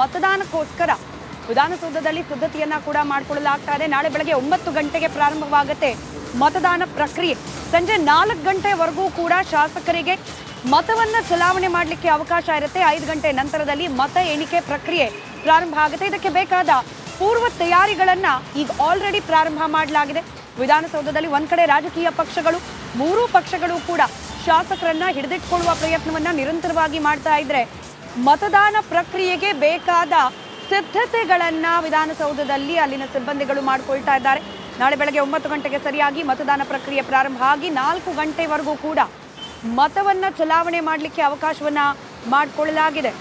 ಮತದಾನಕ್ಕೋಸ್ಕರ ವಿಧಾನಸೌಧದಲ್ಲಿ ಸಿದ್ಧತೆಯನ್ನ ಕೂಡ ಮಾಡಿಕೊಳ್ಳಲಾಗ್ತಾ ಇದೆ. ನಾಳೆ ಬೆಳಗ್ಗೆ 9 ಗಂಟೆಗೆ ಪ್ರಾರಂಭವಾಗುತ್ತೆ ಮತದಾನ ಪ್ರಕ್ರಿಯೆ. ಸಂಜೆ 4 ಗಂಟೆವರೆಗೂ ಕೂಡ ಶಾಸಕರಿಗೆ ಮತವನ್ನ ಚಲಾವಣೆ ಮಾಡಲಿಕ್ಕೆ ಅವಕಾಶ ಇರುತ್ತೆ. 5 ಗಂಟೆ ನಂತರದಲ್ಲಿ ಮತ ಎಣಿಕೆ ಪ್ರಕ್ರಿಯೆ ಪ್ರಾರಂಭ ಆಗುತ್ತೆ. ಇದಕ್ಕೆ ಬೇಕಾದ ಪೂರ್ವ ತಯಾರಿಗಳನ್ನ ಈಗ ಆಲ್ರೆಡಿ ಪ್ರಾರಂಭ ಮಾಡಲಾಗಿದೆ. ವಿಧಾನಸೌಧದಲ್ಲಿ ಒಂದ್ ಕಡೆ ರಾಜಕೀಯ ಪಕ್ಷಗಳು, 3 ಪಕ್ಷಗಳು ಕೂಡ ಶಾಸಕರನ್ನ ಹಿಡಿದಿಟ್ಕೊಳ್ಳುವ ಪ್ರಯತ್ನವನ್ನ ನಿರಂತರವಾಗಿ ಮಾಡ್ತಾ ಇದ್ರೆ, ಮತದಾನ ಪ್ರಕ್ರಿಯೆಗೆ ಬೇಕಾದ ಸಿದ್ಧತೆಗಳನ್ನ ವಿಧಾನಸೌಧದಲ್ಲಿ ಅಲ್ಲಿನ ಸಿಬ್ಬಂದಿಗಳು ಮಾಡಿಕೊಳ್ತಾ ಇದ್ದಾರೆ. ನಾಳೆ ಬೆಳಗ್ಗೆ 9 ಗಂಟೆಗೆ ಸರಿಯಾಗಿ ಮತದಾನ ಪ್ರಕ್ರಿಯೆ ಪ್ರಾರಂಭ ಆಗಿ 4 ಗಂಟೆವರೆಗೂ ಕೂಡ ಮತವನ್ನ ಚಲಾವಣೆ ಮಾಡಲಿಕ್ಕೆ ಅವಕಾಶವನ್ನ ಮಾಡಿಕೊಳ್ಳಲಾಗಿದೆ.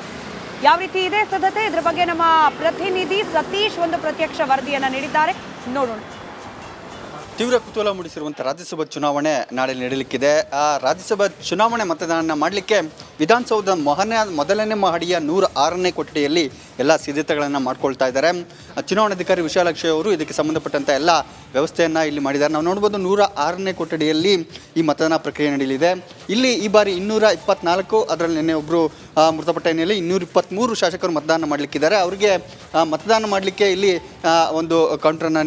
ಯಾವ ರೀತಿ ಇದೆ ಸಿದ್ಧತೆ, ಇದ್ರ ಬಗ್ಗೆ ನಮ್ಮ ಪ್ರತಿನಿಧಿ ಸತೀಶ್ ಒಂದು ಪ್ರತ್ಯಕ್ಷ ವರದಿಯನ್ನ ನೀಡಿದ್ದಾರೆ, ನೋಡೋಣ. ತೀವ್ರ ಕುತೂಹಲ ಮೂಡಿಸಿರುವಂಥ ರಾಜ್ಯಸಭಾ ಚುನಾವಣೆ ನಾಳೆ ನಡೆಯಲಿಕ್ಕಿದೆ. ಆ ರಾಜ್ಯಸಭಾ ಚುನಾವಣೆ ಮತದಾನ ಮಾಡಲಿಕ್ಕೆ ವಿಧಾನಸೌಧ ಮೊದಲನೇ ಮಹಡಿಯ 106ನೇ ಕೊಠಡಿಯಲ್ಲಿ ಎಲ್ಲ ಸಿದ್ಧತೆಗಳನ್ನು ಮಾಡ್ಕೊಳ್ತಾ ಇದ್ದಾರೆ. ಚುನಾವಣಾಧಿಕಾರಿ ವಿಶಾಲಾಕ್ಷಿ ಅವರು ಇದಕ್ಕೆ ಸಂಬಂಧಪಟ್ಟಂಥ ಎಲ್ಲ ವ್ಯವಸ್ಥೆಯನ್ನು ಇಲ್ಲಿ ಮಾಡಿದ್ದಾರೆ. ನಾವು ನೋಡ್ಬೋದು 106ನೇ ಕೊಠಡಿಯಲ್ಲಿ ಈ ಮತದಾನ ಪ್ರಕ್ರಿಯೆ ನಡೆಯಲಿದೆ. ಇಲ್ಲಿ ಈ ಬಾರಿ 224, ಅದರಲ್ಲಿ ನಿನ್ನೆ ಒಬ್ಬರು ಮೃತಪಟ್ಟ ಹಿನ್ನೆಲೆ 223 ಶಾಸಕರು ಮತದಾನ ಮಾಡಲಿಕ್ಕಿದ್ದಾರೆ. ಅವರಿಗೆ ಮತದಾನ ಮಾಡಲಿಕ್ಕೆ ಇಲ್ಲಿ ಒಂದು ಕೌಂಟರನ್ನು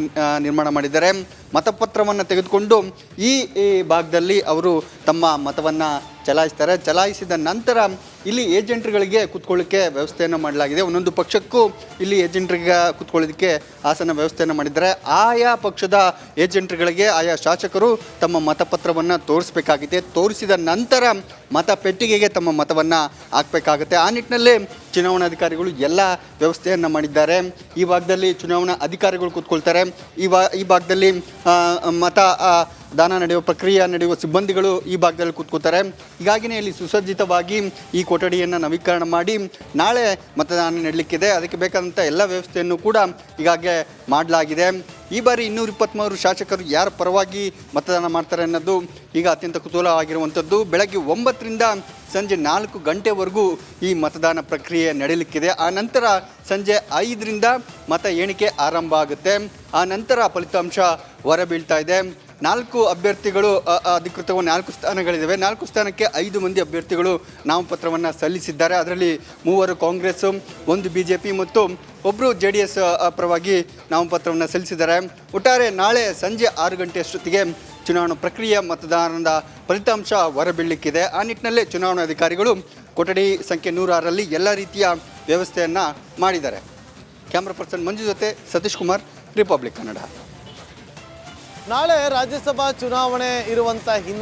ನಿರ್ಮಾಣ ಮಾಡಿದ್ದಾರೆ. ಮತಪತ್ರವನ್ನು ತೆಗೆದುಕೊಂಡು ಈ ಭಾಗದಲ್ಲಿ ಅವರು ತಮ್ಮ ಮತವನ್ನು ಚಲಾಯಿಸ್ತಾರೆ. ಚಲಾಯಿಸಿದ ನಂತರ ಇಲ್ಲಿ ಏಜೆಂಟ್ಗಳಿಗೆ ಕೂತ್ಕೊಳ್ಳಿಕ್ಕೆ ವ್ಯವಸ್ಥೆಯನ್ನು ಮಾಡಲಾಗಿದೆ. ಒಂದೊಂದು ಪಕ್ಷಕ್ಕೂ ಇಲ್ಲಿ ಏಜೆಂಟ್ರಿಗೆ ಕೂತ್ಕೊಳ್ಳೋದಕ್ಕೆ ಆಸನ ವ್ಯವಸ್ಥೆಯನ್ನು ಮಾಡಿದ್ದಾರೆ. ಆಯಾ ಪಕ್ಷದ ಏಜೆಂಟ್ಗಳಿಗೆ ಆಯಾ ಶಾಸಕರು ತಮ್ಮ ಮತಪತ್ರವನ್ನು ತೋರಿಸಬೇಕಾಗಿದೆ. ತೋರಿಸಿದ ನಂತರ ಮತಪೆಟ್ಟಿಗೆಗೆ ತಮ್ಮ ಮತವನ್ನು ಹಾಕಬೇಕಾಗುತ್ತೆ. ಆ ನಿಟ್ಟಿನಲ್ಲಿ ಚುನಾವಣಾಧಿಕಾರಿಗಳು ಎಲ್ಲ ವ್ಯವಸ್ಥೆಯನ್ನು ಮಾಡಿದ್ದಾರೆ. ಈ ಭಾಗದಲ್ಲಿ ಚುನಾವಣಾ ಅಧಿಕಾರಿಗಳು ಕೂತ್ಕೊಳ್ತಾರೆ. ಈ ಭಾಗದಲ್ಲಿ ಮತ ದಾನ ನಡೆಯುವ ಪ್ರಕ್ರಿಯೆ ನಡೆಯುವ ಸಿಬ್ಬಂದಿಗಳು ಈ ಭಾಗದಲ್ಲಿ ಕೂತ್ಕೋತಾರೆ. ಹೀಗಾಗಿಯೇ ಇಲ್ಲಿ ಸುಸಜ್ಜಿತವಾಗಿ ಈ ಕೊಠಡಿಯನ್ನು ನವೀಕರಣ ಮಾಡಿ ನಾಳೆ ಮತದಾನ ನಡೆಯಲಿಕ್ಕಿದೆ. ಅದಕ್ಕೆ ಬೇಕಾದಂಥ ಎಲ್ಲ ವ್ಯವಸ್ಥೆಯನ್ನು ಕೂಡ ಈಗಾಗಲೇ ಮಾಡಲಾಗಿದೆ. ಈ ಬಾರಿ 223 ಶಾಸಕರು ಯಾರ ಪರವಾಗಿ ಮತದಾನ ಮಾಡ್ತಾರೆ ಅನ್ನೋದು ಈಗ ಅತ್ಯಂತ ಕುತೂಹಲವಾಗಿರುವಂಥದ್ದು. ಬೆಳಗ್ಗೆ 9ರಿಂದ ಸಂಜೆ 4 ಗಂಟೆವರೆಗೂ ಈ ಮತದಾನ ಪ್ರಕ್ರಿಯೆ ನಡೆಯಲಿಕ್ಕಿದೆ. ಆ ನಂತರ ಸಂಜೆ 5ರಿಂದ ಮತ ಎಣಿಕೆ ಆರಂಭ ಆಗುತ್ತೆ. ಆ ನಂತರ ಫಲಿತಾಂಶ ಹೊರಬೀಳ್ತಾ ಇದೆ. 4 ಅಭ್ಯರ್ಥಿಗಳು ಅಧಿಕೃತವಾಗಿ 4 ಸ್ಥಾನಗಳಿದ್ದಾವೆ. 4 ಸ್ಥಾನಕ್ಕೆ 5 ಮಂದಿ ಅಭ್ಯರ್ಥಿಗಳು ನಾಮಪತ್ರವನ್ನು ಸಲ್ಲಿಸಿದ್ದಾರೆ. ಅದರಲ್ಲಿ 3 ಕಾಂಗ್ರೆಸ್, 1 BJP ಮತ್ತು ಒಬ್ಬರು JDS ಪರವಾಗಿ ನಾಮಪತ್ರವನ್ನು ಸಲ್ಲಿಸಿದ್ದಾರೆ. ಒಟ್ಟಾರೆ ನಾಳೆ ಸಂಜೆ 6 ಗಂಟೆಯಷ್ಟೊತ್ತಿಗೆ ಚುನಾವಣಾ ಪ್ರಕ್ರಿಯೆ ಮತದಾನದ ಫಲಿತಾಂಶ ಹೊರಬೀಳಲಿಕ್ಕಿದೆ. ಆ ನಿಟ್ಟಿನಲ್ಲೇ ಚುನಾವಣಾಧಿಕಾರಿಗಳು ಕೊಠಡಿ ಸಂಖ್ಯೆ 106ರಲ್ಲಿ ಎಲ್ಲ ರೀತಿಯ ವ್ಯವಸ್ಥೆಯನ್ನು ಮಾಡಿದ್ದಾರೆ. ಕ್ಯಾಮ್ರಾ ಪರ್ಸನ್ ಮಂಜು ಜೊತೆ ಸತೀಶ್ ಕುಮಾರ್, ರಿಪಬ್ಲಿಕ್ ಕನ್ನಡ. ನಾಳೆ ರಾಜ್ಯಸಭಾ ಚುನಾವಣೆ ಇರುವಂಥ